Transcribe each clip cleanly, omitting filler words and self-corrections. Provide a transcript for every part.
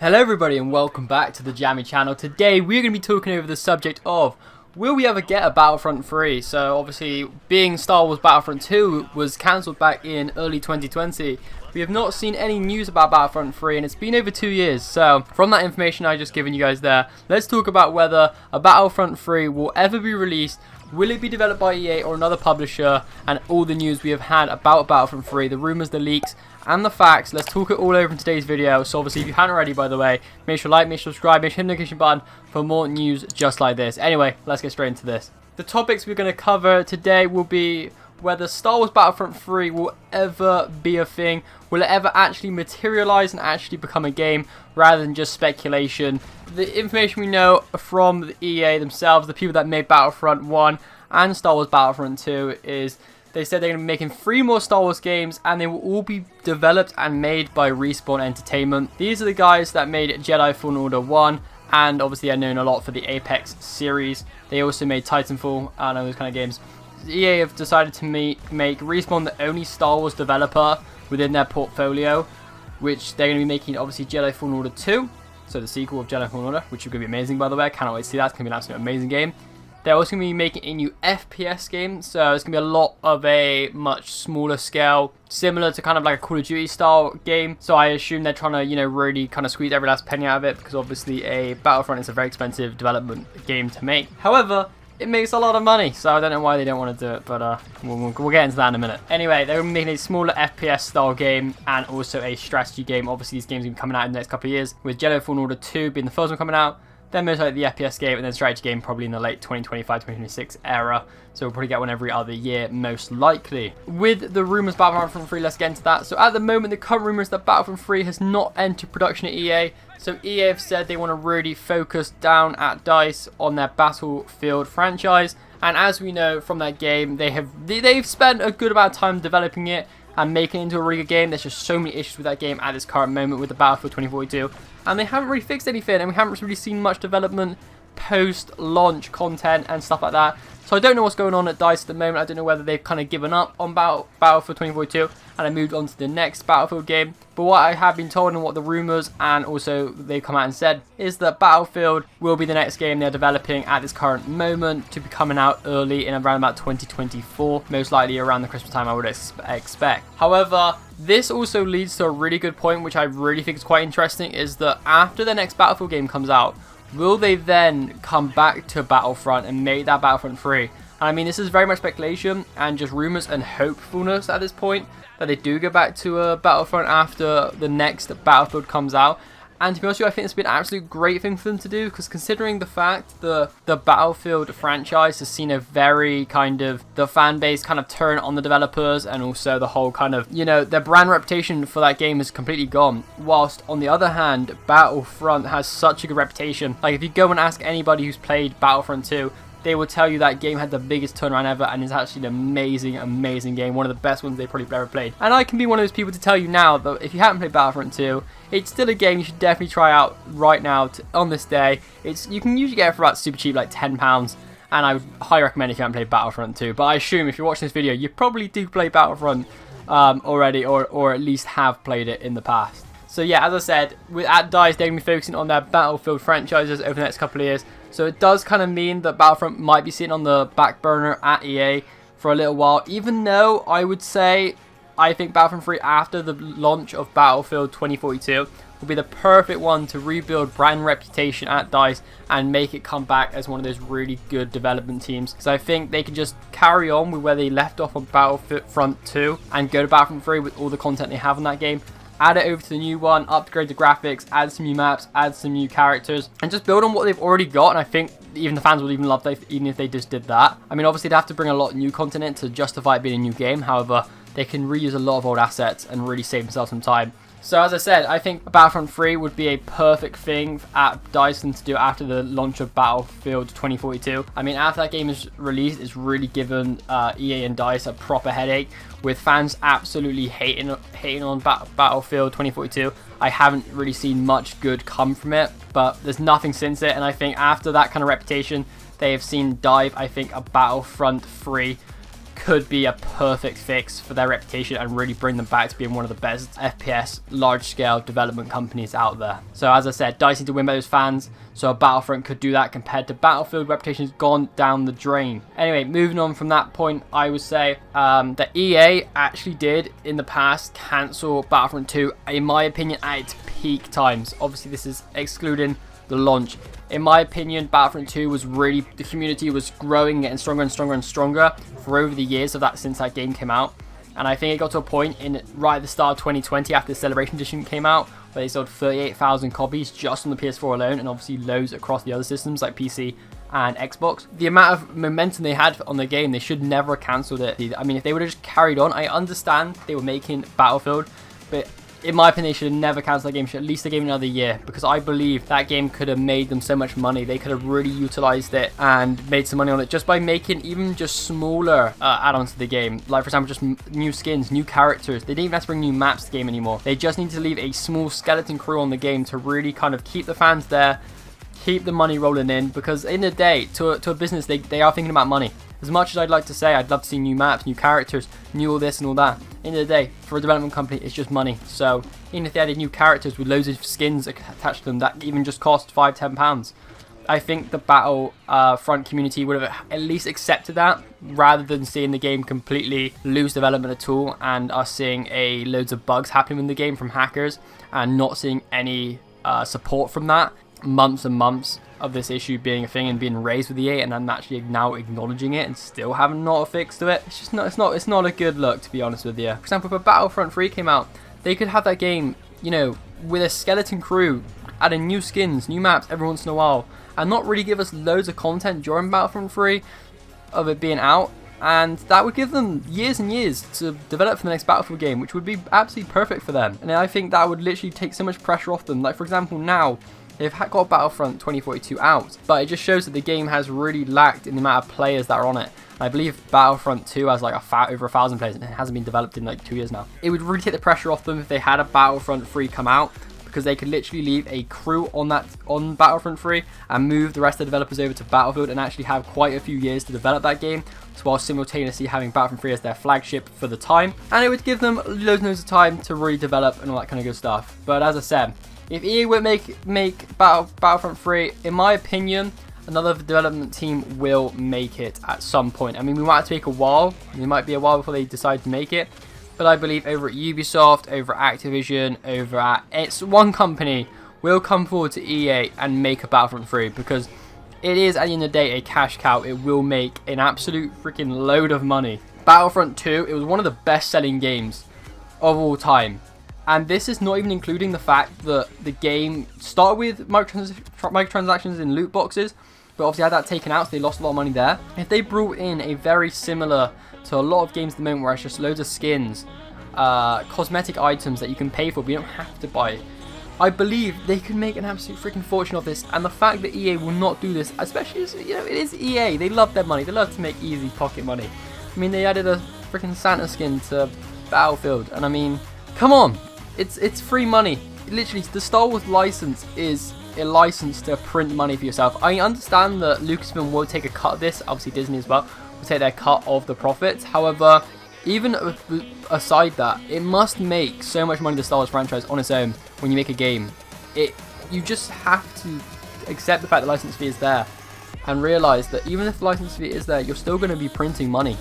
Hello everybody and welcome back to the Jammy channel. Today we're going to be talking over the subject of will we ever get a Battlefront 3? So obviously being Star Wars Battlefront 2 was cancelled back in early 2020. We have not seen any news about Battlefront 3 and it's been over 2 years. So from that information I just given you guys there, let's talk about whether a Battlefront 3 will ever be released. Will it be developed by EA or another publisher, and all the news we have had about Battlefront 3, the rumours, the leaks, and the facts. Let's talk it all over in today's video. So obviously if you haven't already, by the way, make sure to like, make sure to subscribe, make sure to hit the notification button for more news just like this. Anyway, let's get straight into this. The topics we're going to cover today will be whether Star Wars Battlefront 3 will ever be a thing. Will it ever actually materialize and actually become a game rather than just speculation? The information we know from the EA themselves, the people that made Battlefront 1 and Star Wars Battlefront 2, is they said they're going to be making 3 more Star Wars games and they will all be developed and made by Respawn Entertainment. These are the guys that made Jedi Fallen Order 1 and obviously are known a lot for the Apex series. They also made Titanfall and those kind of games. EA have decided to make Respawn the only Star Wars developer within their portfolio, which they're going to be making obviously Jedi Fallen Order 2, so the sequel of Jedi Fallen Order, which is going to be amazing by the way. I cannot wait to see that. It's going to be an absolute amazing game. They're also going to be making a new FPS game, so it's going to be a lot of a much smaller scale, similar to kind of like a Call of Duty style game. So I assume they're trying to, really kind of squeeze every last penny out of it, because obviously a Battlefront is a very expensive development game to make. However, it makes a lot of money, so I don't know why they don't want to do it, but we'll get into that in a minute. Anyway, they're going to be making a smaller FPS style game and also a strategy game. Obviously, these games are going to be coming out in the next couple of years, with Jedi Fallen Order 2 being the first one coming out. Then most likely the FPS game, and then strategy game probably in the late 2025-2026 era. So we'll probably get one every other year, most likely. With the rumours about Battlefront 3, let's get into that. So at the moment, the current rumour is that Battlefront 3 has not entered production at EA. So EA have said they want to really focus down at DICE on their Battlefield franchise. And as we know from that game, they've spent a good amount of time developing it and making it into a really good game. There's just so many issues with that game at this current moment with the Battlefield 2042. And they haven't really fixed anything, and we haven't really seen much development post-launch content and stuff like that. So I don't know what's going on at DICE at the moment. I don't know whether they've kind of given up on Battlefield 2042 and I moved on to the next Battlefield game. But what I have been told and what the rumours and also they've come out and said is that Battlefield will be the next game they're developing at this current moment, to be coming out early in around about 2024, most likely around the Christmas time I would expect. However, this also leads to a really good point, which I really think is quite interesting, is that after the next Battlefield game comes out, will they then come back to Battlefront and make that Battlefront 3? And I mean, this is very much speculation and just rumours and hopefulness at this point that they do go back to a Battlefront after the next Battlefield comes out. And to be honest with you, I think it's been an absolute great thing for them to do, because considering the fact the Battlefield franchise has seen a very kind of, the fan base kind of turn on the developers, and also the whole kind of, their brand reputation for that game is completely gone. Whilst on the other hand, Battlefront has such a good reputation. Like if you go and ask anybody who's played Battlefront 2, they will tell you that game had the biggest turnaround ever, and is actually an amazing game. One of the best ones they've probably ever played. And I can be one of those people to tell you now that if you haven't played Battlefront 2, it's still a game you should definitely try out right now on this day. You can usually get it for about super cheap, like £10. And I would highly recommend if you haven't played Battlefront 2. But I assume if you're watching this video, you probably do play Battlefront already, or at least have played it in the past. So yeah, as I said, at DICE, they're going to be focusing on their Battlefield franchises over the next couple of years. So it does kind of mean that Battlefront might be sitting on the back burner at EA for a little while, even though I would say I think Battlefront 3 after the launch of Battlefield 2042 will be the perfect one to rebuild brand reputation at DICE and make it come back as one of those really good development teams. Because I think they can just carry on with where they left off on Battlefront 2 and go to Battlefront 3 with all the content they have in that game. Add it over to the new one, upgrade the graphics, add some new maps, add some new characters, and just build on what they've already got. And I think even the fans would even love that, even if they just did that. I mean, obviously they'd have to bring a lot of new content in to justify it being a new game. However, they can reuse a lot of old assets and really save themselves some time. So as I said, I think Battlefront 3 would be a perfect thing at DICE to do after the launch of Battlefield 2042. I mean, after that game is released, it's really given EA and DICE a proper headache, with fans absolutely hating on Battlefield 2042. I haven't really seen much good come from it, but there's nothing since it, and I think after that kind of reputation they have seen dive, I think a Battlefront 3 could be a perfect fix for their reputation and really bring them back to being one of the best FPS large-scale development companies out there. So as I said, DICE need to win by those fans, so Battlefront could do that compared to Battlefield. Reputation has gone down the drain. Anyway, moving on from that point, I would say that EA actually did in the past cancel Battlefront 2, in my opinion, at its peak times. Obviously this is excluding the launch. In my opinion, Battlefront 2 was really, the community was growing, getting stronger and stronger and stronger for over the years of that, since that game came out. And I think it got to a point in right at the start of 2020 after the Celebration Edition came out where they sold 38,000 copies just on the PS4 alone, and obviously loads across the other systems like PC and Xbox. The amount of momentum they had on the game, they should never have cancelled it. I mean, if they would have just carried on, I understand they were making Battlefield, but in my opinion, they should have never cancelled that game. Should at least have given it another year, because I believe that game could have made them so much money. They could have really utilized it and made some money on it just by making even just smaller add-ons to the game. Like, for example, just new skins, new characters. They didn't even have to bring new maps to the game anymore. They just need to leave a small skeleton crew on the game to really kind of keep the fans there, keep the money rolling in, because in the day, to a business, they are thinking about money. As much as I'd like to say I'd love to see new maps, new characters, new all this and all that, in the day, for a development company, it's just money. So even if they added new characters with loads of skins attached to them that even just cost £5–10, I think the Battlefront community would have at least accepted that, rather than seeing the game completely lose development at all and us seeing loads of bugs happening in the game from hackers and not seeing any support from that. Months and months of this issue being a thing and being raised with EA, and I'm actually now acknowledging it and still having not a fix to it. It's just it's not a good look, to be honest with you. For example, if a Battlefront 3 came out, they could have that game, you know, with a skeleton crew, adding new skins, new maps every once in a while, and not really give us loads of content during Battlefront 3 of it being out. And that would give them years and years to develop for the next Battlefield game, which would be absolutely perfect for them. And I think that would literally take so much pressure off them. Like, for example, now they've got Battlefront 2042 out, but it just shows that the game has really lacked in the amount of players that are on it. I believe Battlefront 2 has like over 1,000 players, and it hasn't been developed in like 2 years now. It would really take the pressure off them if they had a Battlefront 3 come out, because they could literally leave a crew on Battlefront 3 and move the rest of the developers over to Battlefield and actually have quite a few years to develop that game, while simultaneously having Battlefront 3 as their flagship for the time. And it would give them loads and loads of time to really develop and all that kind of good stuff. But as I said, if EA would make Battlefront 3, in my opinion, another development team will make it at some point. I mean, we might have to take a while. It might be a while before they decide to make it. But I believe over at Ubisoft, over at Activision, over at one company will come forward to EA and make a Battlefront 3, because it is, at the end of the day, a cash cow. It will make an absolute freaking load of money. Battlefront 2, it was one of the best-selling games of all time. And this is not even including the fact that the game started with microtransactions in loot boxes, but obviously had that taken out, so they lost a lot of money there. If they brought in a very similar to a lot of games at the moment, where it's just loads of skins, cosmetic items that you can pay for, but you don't have to buy it, I believe they could make an absolute freaking fortune of this. And the fact that EA will not do this, especially as, you know, it is EA, they love their money, they love to make easy pocket money. I mean, they added a freaking Santa skin to Battlefield, and I mean, come on. It's free money. Literally, the Star Wars license is a license to print money for yourself. I understand that Lucasfilm will take a cut of this, obviously Disney as well, will take their cut of the profits. However, even aside that, it must make so much money, the Star Wars franchise, on its own when you make a game. You just have to accept the fact the license fee is there and realise that even if the license fee is there, you're still going to be printing money.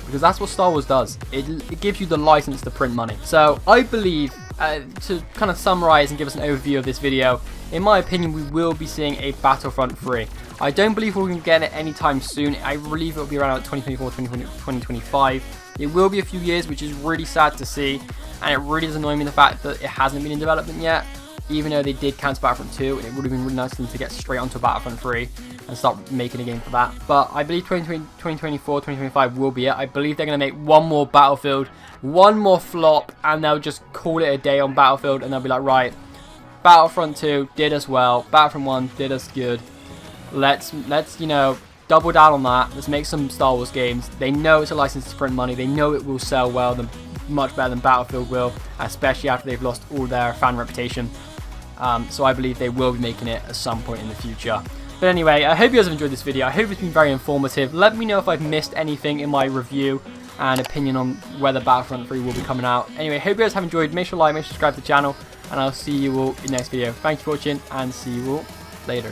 Because that's what Star Wars does. It gives you the license to print money. So I believe, to kind of summarize and give us an overview of this video, in my opinion, we will be seeing a Battlefront 3. I don't believe we're going to get it anytime soon. I believe it will be around 2024, 2025. It will be a few years, which is really sad to see. And it really does annoy me the fact that it hasn't been in development yet. Even though they did cancel Battlefront 2, it would have been really nice for them to get straight onto Battlefront 3 and start making a game for that. But I believe 2024, 2025 will be it. I believe they're going to make one more Battlefield, one more flop, and they'll just call it a day on Battlefield, and they'll be like, right, Battlefront 2 did us well, Battlefront 1 did us good. Let's you know, double down on that. Let's make some Star Wars games. They know it's a license to print money. They know it will sell well, much better than Battlefield will, especially after they've lost all their fan reputation. So I believe they will be making it at some point in the future. But anyway, I hope you guys have enjoyed this video. I hope it's been very informative. Let me know if I've missed anything in my review and opinion on whether Battlefront 3 will be coming out. Anyway, hope you guys have enjoyed. Make sure to like, make sure to subscribe to the channel, and I'll see you all in the next video. Thanks for watching, and see you all later.